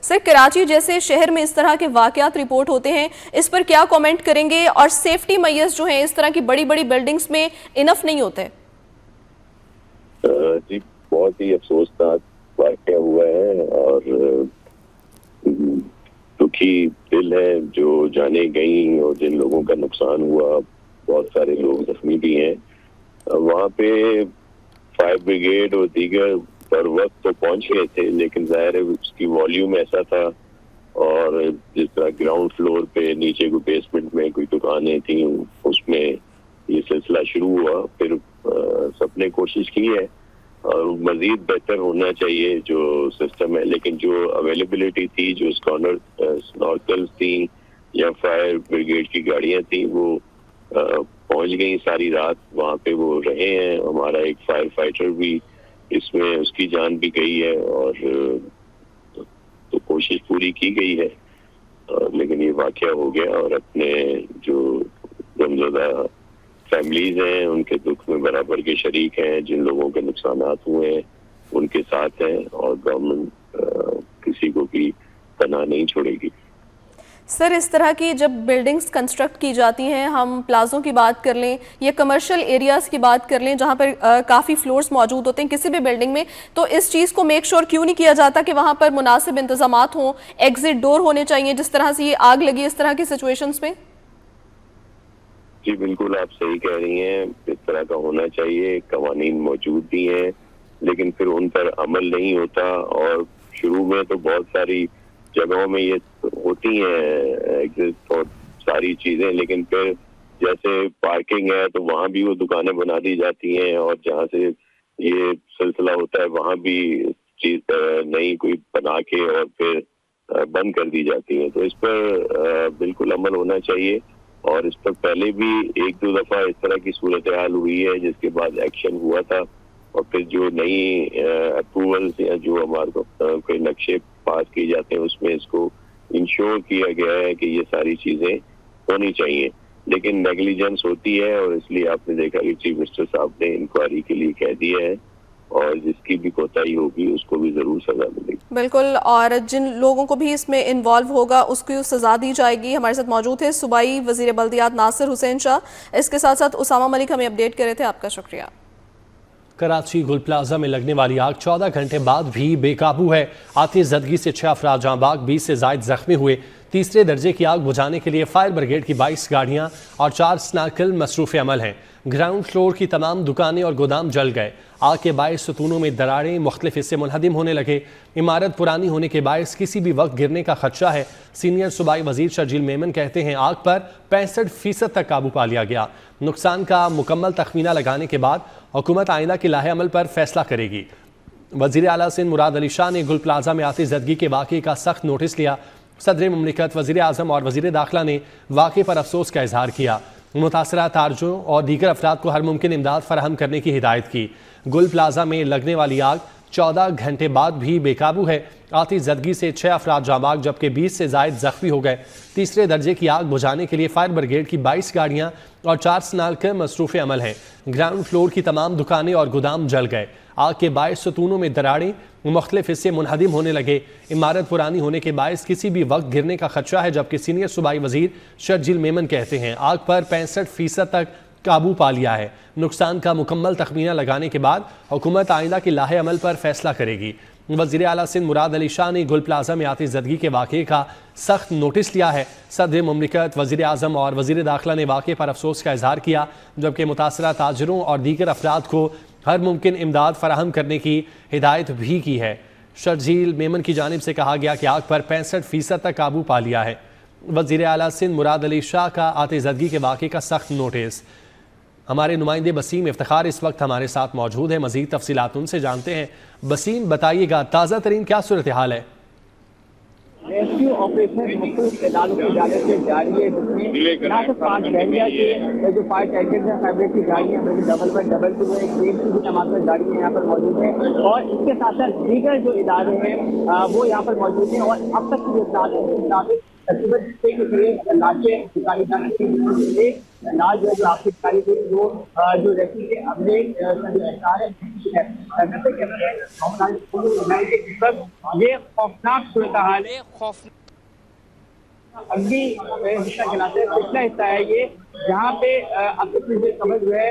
Sir, Karachi जैसे शहर में इस तरह के वाकयात रिपोर्ट होते हैं, इस पर क्या कमेंट करेंगे? और सेफ्टी मेजर्स जो हैं इस तरह की बड़ी बड़ी बिल्डिंग्स में इनफ नहीं होते? जी, बहुत ही अफसोसनाक वाकया हुआ है और दुखी दिल है जो जाने गई और जिन लोगों का नुकसान हुआ, बहुत सारे लोग जख्मी भी हैं। वहाँ पे फायर ब्रिगेड और दीगर पर वक्त तो पहुंच गए थे, लेकिन जाहिर है उसकी वॉल्यूम ऐसा था और जिस तरह ग्राउंड फ्लोर पे नीचे कोई बेसमेंट में कोई दुकानें थी, उसमें ये सिलसिला शुरू हुआ। फिर सबने कोशिश की है और मजीद बेहतर होना चाहिए जो सिस्टम है, लेकिन जो अवेलेबिलिटी थी, जो स्नॉर्कल्स थी या फायर ब्रिगेड की गाड़ियां थी, वो पहुंच गई सारी रात वहाँ पे वो रहे हैं। हमारा एक फायर फाइटर भी इसमें उसकी जान भी गई है और तो कोशिश पूरी की गई है, लेकिन ये वाकया हो गया और अपने जो गमज़दा फैमिलीज हैं उनके दुख में बराबर के शरीक हैं। जिन लोगों के नुकसानात हुए हैं उनके साथ हैं और गवर्नमेंट किसी को भी पनाह नहीं छोड़ेगी। सर, इस तरह की जब बिल्डिंग्स कंस्ट्रक्ट की जाती हैं, हम प्लाजों की बात कर लें या कमर्शियल एरियाज़ की बात कर लें जहाँ पर काफ़ी फ्लोर्स मौजूद होते हैं किसी भी बिल्डिंग में, तो इस चीज़ को मेक श्योर क्यों नहीं किया जाता कि वहाँ पर मुनासिब इंतजामात हों, एग्जिट डोर होने चाहिए? जिस तरह से ये आग लगी इस तरह की सिचुएशंस में। जी बिल्कुल, आप सही कह रही हैं, इस तरह का होना चाहिए। कवानीन मौजूद भी हैं लेकिन फिर उन पर अमल नहीं होता और शुरू में तो बहुत सारी जगहों में ये होती हैं एग्जिट और सारी चीजें, लेकिन फिर जैसे पार्किंग है तो वहाँ भी वो दुकानें बना दी जाती हैं और जहाँ से ये सिलसिला होता है वहाँ भी चीज नई कोई बना के और फिर बंद कर दी जाती है। तो इस पर बिल्कुल अमल होना चाहिए और इस पर पहले भी एक दो दफा इस तरह की सूरत हाल हुई है जिसके बाद एक्शन हुआ था और फिर जो नई अप्रूवल्स या जो हमारे को कोई नक्शे पास किए जाते हैं उसमें इसको इंश्योर किया गया है कि ये सारी चीजें होनी चाहिए, लेकिन नेग्लिजेंस होती है और इसलिए आपने देखा कि चीफ मिनिस्टर साहब ने इंक्वायरी के लिए कह दिया है और जिसकी भी कोताही होगी उसको भी जरूर सजा मिलेगी। बिल्कुल, और जिन लोगों को भी इसमें इन्वॉल्व होगा उसको सजा दी जाएगी। हमारे साथ मौजूद है सूबाई वजीर बल्दियात नासिर हुसैन शाह, इसके साथ साथ उसामा मलिक हमें अपडेट कर रहे थे। आपका शुक्रिया। कराची गुल प्लाजा में लगने वाली आग 14 घंटे बाद भी बेकाबू है। आतिशज़दगी से 6 अफराद जहाँ बाग 20 से जायद जख्मी हुए। तीसरे दर्जे की आग बुझाने के लिए फायर ब्रिगेड की 22 गाड़ियां और 4 स्नार्कल मसरूफ़ अमल हैं। ग्राउंड फ्लोर की तमाम दुकानें और गोदाम जल गए। आग के बायस सतूनों में दरारें मुख्तलिफ हिस्से मुनहदिम होने लगे। इमारत पुरानी होने के बायस किसी भी वक्त गिरने का खदशा है। सीनियर सूबाई वजीर शर्जील मेमन कहते हैं आग पर 65% तक काबू पा लिया गया। नुकसान का मुकम्मल तखमीना लगाने के बाद हुकूमत आइंदा के लाहे अमल पर फैसला करेगी। वज़ीर आला सिंध मुराद अली शाह ने गुल प्लाजा में आतिशज़दगी के वाक़े का सख्त नोटिस लिया। सदर मुमलिकत, वज़ीर आज़म और वज़ीर दाखिला ने वाक़े पर अफसोस का इजहार किया। मुतासरा तारजों और दीगर अफराद को हर मुमकिन इमदाद फराहम करने की हिदायत की। गुल प्लाजा में लगने वाली आग 14 घंटे बाद भी बेकाबू है। आतिशज़दगी से 6 अफराद जाबाग जबकि 20 से जायद जख्मी हो गए। तीसरे दर्जे की आग बुझाने के लिए फायर ब्रिगेड की 22 गाड़ियां और 4 स्नार्कर मसरूफ़ अमल हैं। ग्राउंड फ्लोर की तमाम दुकानें और गोदाम जल गए। आग के बायस सतूनों में दरारें मुख्तलिफ हिस्से मुनहदिम होने लगे। इमारत पुरानी होने के बायस किसी भी वक्त गिरने का खदशा है, जबकि सीनियर सूबाई वजीर शर्जील मेमन कहते हैं आग पर 65% तक काबू पा लिया है। नुकसान का मुकम्मल तखमीना लगाने के बाद हुकूमत आइंदा के लाहे अमल पर फैसला करेगी। वज़ीर आला सिंध मुराद अली शाह ने गुल प्लाजा में आतिशज़दगी के वाक़े का सख्त नोटिस लिया है। सदर मुमलिकत, वज़ीर आज़म और वज़ीर दाखिला ने वाक़े पर अफसोस का इजहार किया, जबकि मुतासरा ताजरों और दीगर अफराद को हर मुमकिन इमदाद फराहम करने की हिदायत भी की है। शर्जील मेमन की जानिब से कहा गया कि आग पर 65% तक काबू पा लिया है। वज़ीर आला सिंध मुराद अली शाह का आतिशज़दगी के वाक़े का सख्त नोटिस। हमारे नुमाइंदे बसीम इफ्तिखार इस वक्त हमारे साथ मौजूद है, मज़ीद तफसीलात उनसे जानते हैं। बसीम, बताइएगा ताज़ा तरीन क्या सूरत हाल है? रेस्क्यू ऑपरेशन मुख्तलिफ इदारों की जानिब से जारी है, जिसमें ना सिर्फ 5 बहरिया के जो फायर टैंकर्स हैं, फैब्रिक की गाड़ियाँ, बल्कि डबल बेड डबल टू है, क्रेन की भी तमाम गाड़ियाँ यहाँ पर मौजूद हैं और इसके साथ साथ दीगर जो इदारे हैं वो यहाँ पर मौजूद हैं। और अब तक के मुताबिक तकरीबन छह के करीब लाशें निकाली जा सकती है। एक लाश जो आखिर निकाली गई वो जो रेस्क्यू के अगले ये खौफनाक सूरत हाल है। अग्नि हिस्सा जलाते पिछला हिस्सा है ये, जहाँ पे अब तक मुझे समझ जो है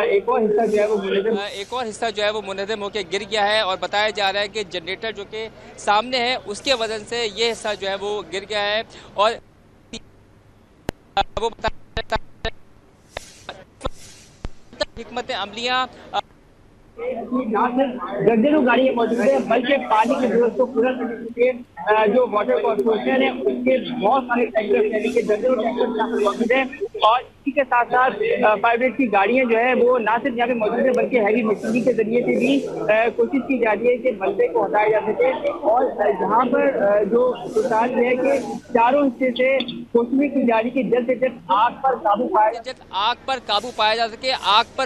एक और हिस्सा जो है वो मुनहदम होकर गिर गया है और बताया जा रहा है कि जनरेटर जो कि सामने है उसके वजन से ये हिस्सा जो है वो गिर गया है। और वो हिकमत अमलियाँ दर्जनों गाड़ियां मौजूद है, बल्कि पानी की जरूरत को पूरा करने के लिए जो वाटर कॉर्पोरेशन है उसके बहुत सारे टैंकर यानी कि दर्जनों टैंकर यहाँ पर मौजूद है। और इसी के साथ साथ फायर ब्रिगेड की गाड़ियां जो है वो ना सिर्फ यहाँ पे मौजूद है बल्कि हैवी मशीनरी के जरिए से भी कोशिश की जा रही है कि मलबे को हटाया जा सके। और जहाँ पर जो सूरत है कि चारों हिस्से से कोशिश की जा रही है कि जल्द से जल्द आग पर काबू पाया जा सके, आग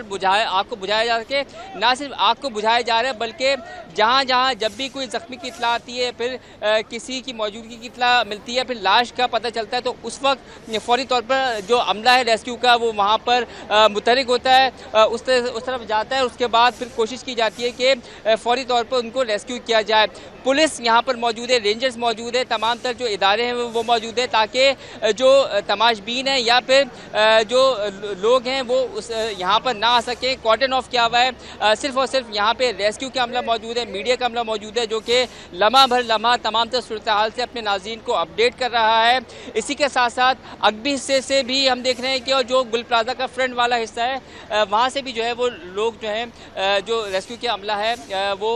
को बुझाया जा सके। ना सिर्फ आग को बुझाया जा रहा है बल्कि जहाँ जहाँ जब भी कोई जख्मी की इत्तला आती है, फिर किसी की मौजूदगी की इत्तला मिलती है, फिर लाश का पता चलता है, तो उस वक्त फौरी तौर पर जो अमला है रेस्क्यू का वो वहाँ पर मुतहरिक होता है, उस तरफ जाता है। उसके बाद फिर कोशिश की जाती है कि फौरी तौर पर उनको रेस्क्यू किया जाए। पुलिस यहाँ पर मौजूद है, रेंजर्स मौजूद है, तमाम तर जो इदारे हैं वो मौजूद है, ताकि जो तमाशबीन हैं या फिर जो लोग हैं वो उस यहाँ पर ना आ सके। कॉर्डन ऑफ किया हुआ है, सिर्फ और सिर्फ यहाँ पे रेस्क्यू का अमला मौजूद है, मीडिया का अमला मौजूद है, जो कि लम्हा भर लम्हा तमाम तर सूरत हाल से अपने नाज़रीन को अपडेट कर रहा है। इसी के साथ साथ अगबी हिस्से से भी हम देख रहे हैं कि और जो गुल प्लाजा का फ्रंट वाला हिस्सा है वहाँ से भी जो है वो लोग जो है जो रेस्क्यू के अमला है वो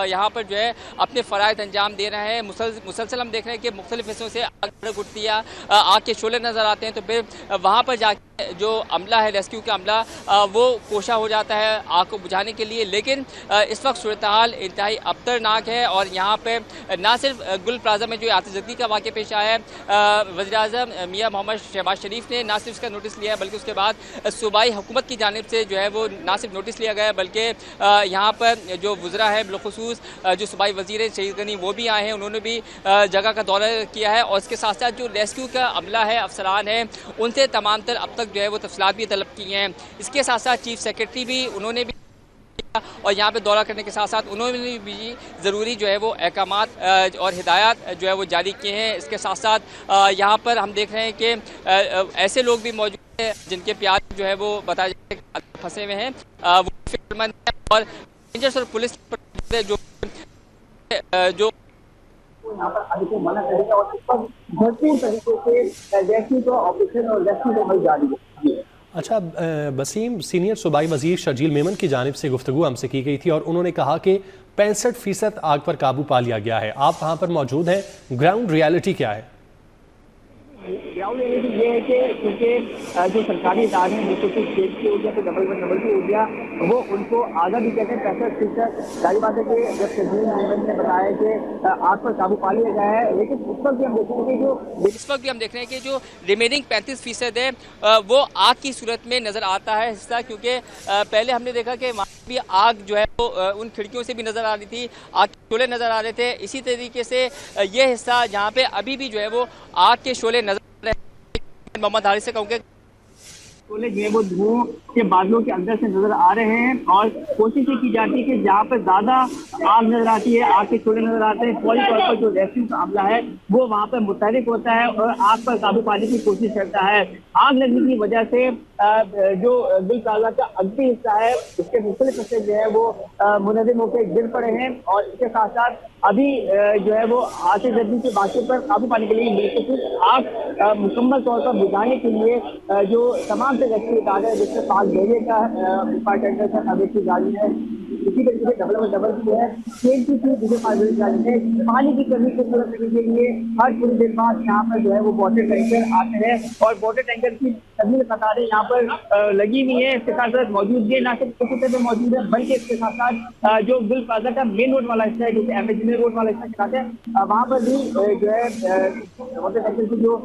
यहाँ पर जो है अपने फ़राइज़ अंजाम दे रहे हैं। मुसलसल हम देख रहे हैं कि मुख्तलिफ हिस्सों से आग उठती है, आग के शोले नज़र आते हैं, तो फिर वहाँ पर जाके जो अमला है रेस्क्यू का अमला वो कोशा हो जाता है आग को बुझाने के लिए। लेकिन इस वक्त सूरत हाल इंतहाई अबतरनाक है और यहाँ पे ना सिर्फ गुल प्लाजा में जो आतिशबाजी का वाक़या पेश आया है, वज़ीर-ए-आज़म मियां मोहम्मद शहबाज शरीफ ने ना सिर्फ इसका नोटिस लिया है बल्कि उसके बाद सूबाई हुकूमत की जानिब से जो है वो ना सिर्फ नोटिस लिया गया है बल्कि यहाँ पर जो वज़रा है बिलखुसूस जो सूबाई वज़ीर शहीद गनी वो भी आए हैं, उन्होंने भी जगह का दौरा किया है। और इसके साथ साथ जो रेस्क्यू का अमला है, अफसरान है, उनसे तमाम तर अब तक जो है वो तफसीलात भी तलब की हैं। इसके साथ साथ चीफ सेक्रेटरी भी उन्होंने भी और यहाँ पे दौरा करने के साथ साथ उन्होंने भी ज़रूरी जो है वो अहकामात और हिदायत जो है वो जारी किए हैं। इसके साथ साथ यहाँ पर हम देख रहे हैं कि ऐसे लोग भी मौजूद हैं जिनके प्यार जो है वो बताया जाता है कि फंसे हुए हैं, वो फिक्रमंद है और रेंजर्स और पुलिस जो यहाँ पर आने को मना करेगा और इस पर भरपूर तरीके से रेस्क्यू का ऑपरेशन और रेस्क्यू का अमल जारी है। अच्छा वसीम, सीनियर सूबाई वजीर शर्जील मेमन की जानिब से गुफ्तगू हमसे की गई थी और उन्होंने कहा कि 65% आग पर काबू पा लिया गया है। आप वहाँ पर मौजूद हैं, ग्राउंड रियलिटी क्या है? ग्राउंड रियलिटी ये है कि क्योंकि जो सरकारी इदारे हैं जैसे कि स्टेट की ऊर्जा तो डबल की ऊर्जा वो उनको आधा भी कहते हैं 65%। सारी बात है कि जब शर्जील मेमन ने बताया कि आग पर काबू पा लिया गया है, लेकिन उस वक्त भी हम देख रहे हैं कि जो रिमेनिंग 35% है वो आग की सूरत में नज़र आता है हिस्सा, क्योंकि पहले हमने देखा कि वहाँ भी आग जो है वो उन खिड़कियों से भी नज़र आ रही थी, आग के शोले नज़र आ रहे थे। इसी तरीके से ये हिस्सा जहाँ पे अभी भी जो है वो आग के शोले नज़र आ रहे हैं, मोहम्मद हारिस से कहूँगा शोले जो है वो धुओं के बादलों के अंदर से नजर आ रहे हैं और कोशिश ये की जाती है कि जहाँ पर ज्यादा आग नजर आती है, आग के शोले नजर आते हैं, फौरी तौर पर जो रेस्क्यू का अमला है वो वहाँ पर मुतहरिक होता है और आग पर काबू पाने की कोशिश करता है। आग लगने की वजह से जो गुल प्लाजा का अगली हिस्सा है उसके मुख्तलिफ हिस्से जो है वो मुनहदिम होकर गिर पड़े हैं और इसके साथ साथ अभी जो है वो आतिशबाजी के वाक़े पर काबू पाने के लिए आग मुकम्मल तौर पर बुझाने के लिए जो तमाम से रेस्क्यू इदारे जिसमें 5 बेरिए का फायर टेंडर है, अभी की गाड़ी है, इसी तरीके से डबल जो है ट्रेन की दूसरे फायर गाड़ी है। पानी की कमी को पूरा करने के लिए हर थोड़ी देर बाद यहाँ पर जो है वो वाटर टैंकर आते हैं और वाटर टैंकर की सभी कतारें यहाँ पर लगी हुई है। इसके साथ साथ मौजूद है ना सिर्फ पे मौजूद है बल्कि इसके साथ साथ जो गुल प्लाजा का मेन रोड वाला हिस्सा है, क्योंकि एमएजीए रोड वाला हिस्सा चलाते हैं, वहाँ पर भी जो है वाटर टैंकर की जो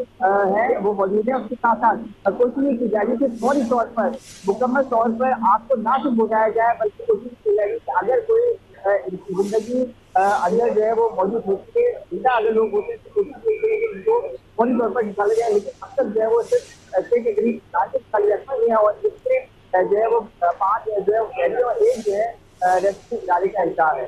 है वो मौजूद है। उसके साथ साथ कोशिश नहीं की जाएगी कि फौरी तौर पर मुकम्मल तौर पर आग को ना सिर्फ बुझाया जाए बल्कि कोशिश की जाएगी कि अगर कोई जिंदगी अंदर जो है वो मौजूद होती है, जिंदा अगर लोग होते हैं तो कोशिश की जाएगी इनको फौरी तौर पर निकाला जाए, लेकिन अब तक जो है वो सिर्फ 6 के करीब नाचे खाली रखा गया और इसमें जो है वो 5 जो है और 1 जो है रेस्क्यू इदारे का हिस्सा है।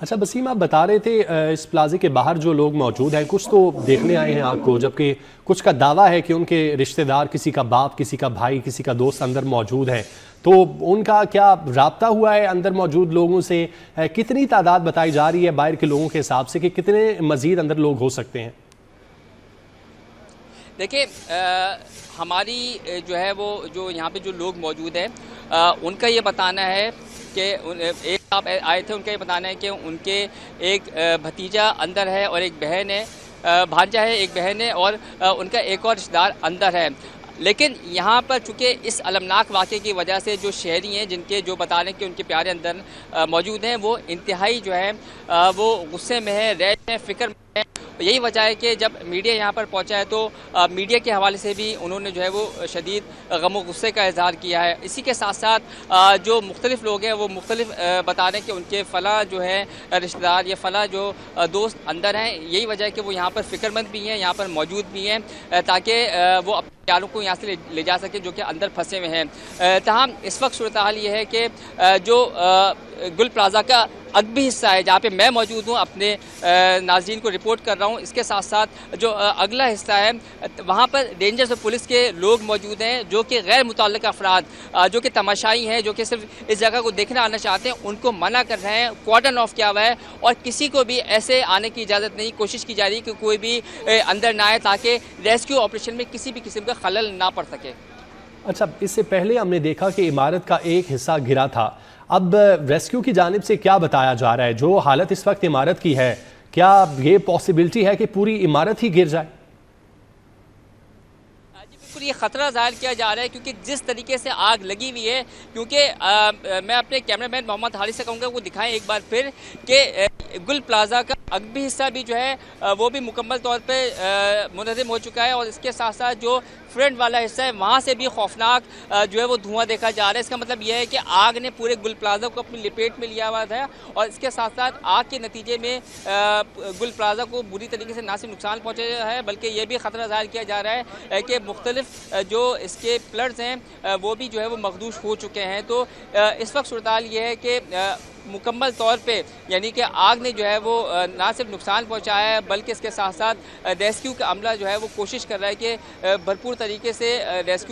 अच्छा वसीम, आप बता रहे थे इस प्लाजे के बाहर जो लोग मौजूद हैं कुछ तो देखने आए हैं आपको, जबकि कुछ का दावा है कि उनके रिश्तेदार, किसी का बाप, किसी का भाई, किसी का दोस्त अंदर मौजूद हैं, तो उनका क्या राब्ता हुआ है अंदर मौजूद लोगों से? कितनी तादाद बताई जा रही है बाहर के लोगों के हिसाब से कि कितने मजीद अंदर लोग हो सकते हैं? देखिए हमारी जो है वो जो यहाँ पे जो लोग मौजूद हैं उनका ये बताना है कि एक आप आए थे, उनका ये बताना है कि उनके एक भतीजा अंदर है और एक बहन है, भांजा है, एक बहन है और उनका एक और रिश्तेदार अंदर है। लेकिन यहाँ पर चूँकि इस अलमनाक वाक़े की वजह से जो शहरी हैं जिनके जो बता रहे हैं कि उनके प्यारे अंदर मौजूद हैं, वो इंतहाई जो है वो गुस्से में है, रह हैं, फ़िक्र में है। यही वजह है कि जब मीडिया यहाँ पर पहुँचा है तो मीडिया के हवाले से भी उन्होंने जो है वो शदीद गम और गुस्से का इजहार किया है। इसी के साथ साथ जो मुख्तलिफ लोग हैं वो मुख्तलिफ बता रहे हैं कि उनके फ़ला जो है रिश्तेदार या फ़ला जो दोस्त अंदर हैं। यही वजह है कि वो यहाँ पर फ़िक्रमंद भी हैं, यहाँ पर मौजूद भी हैं ताकि वो अपने प्यारों को यहाँ से ले जा सके जो कि अंदर फंसे हुए हैं। तमाम इस वक्त सूरत हाल ये है कि जो गुल प्लाजा का अगबी हिस्सा है जहाँ पे मैं मौजूद हूँ, अपने नाज़रीन को रिपोर्ट कर रहा हूँ, इसके साथ साथ जो अगला हिस्सा है वहाँ पर रेंजर्स और पुलिस के लोग मौजूद हैं जो कि गैर मुतल्लिक़ अफराद जो कि तमाशाई हैं, जो कि सिर्फ इस जगह को देखने आना चाहते हैं, उनको मना कर रहे हैं। क्वार्टन ऑफ किया हुआ है और किसी को भी ऐसे आने की इजाज़त नहीं। कोशिश की जा रही है कि कोई भी अंदर ना आए ताकि रेस्क्यू ऑपरेशन में किसी भी किस्म का खलल ना पड़ सके। अच्छा, इससे पहले हमने देखा कि इमारत का एक हिस्सा गिरा था, अब रेस्क्यू की जानिब से क्या बताया जा रहा है? जो हालत इस वक्त इमारत की है, क्या ये पॉसिबिलिटी है कि पूरी इमारत ही गिर जाए? बिल्कुल ये ख़तरा ज़ाहिर किया जा रहा है क्योंकि जिस तरीके से आग लगी हुई है, क्योंकि मैं अपने कैमरामैन मोहम्मद हारिस से कहूँगा वो दिखाएं एक बार फिर कि गुल प्लाजा का अगबी हिस्सा भी जो है वो भी मुकम्मल तौर पे मुनहदम हो चुका है और इसके साथ साथ जो फ्रंट वाला हिस्सा है वहाँ से भी खौफनाक जो है वो धुआं देखा जा रहा है। इसका मतलब यह है कि आग ने पूरे गुल प्लाजा को अपनी लपेट में लिया हुआ था और इसके साथ साथ आग के नतीजे में गुल प्लाजा को बुरी तरीके से ना सिर्फ नुकसान पहुँचा है बल्कि ये भी ख़तरा ज़ाहिर किया जा रहा है कि मुख्तलिफ जो इसके पिलर्स हैं वो भी जो है वो मखदूश हो चुके हैं। तो इस वक्त सूरत हाल ये है कि मुकम्मल तौर पे यानी कि आग ने जो है वो ना सिर्फ नुकसान पहुंचाया है बल्कि इसके साथ साथ रेस्क्यू का अमला जो है वो कोशिश कर रहा है कि भरपूर तरीके से रेस्क्यू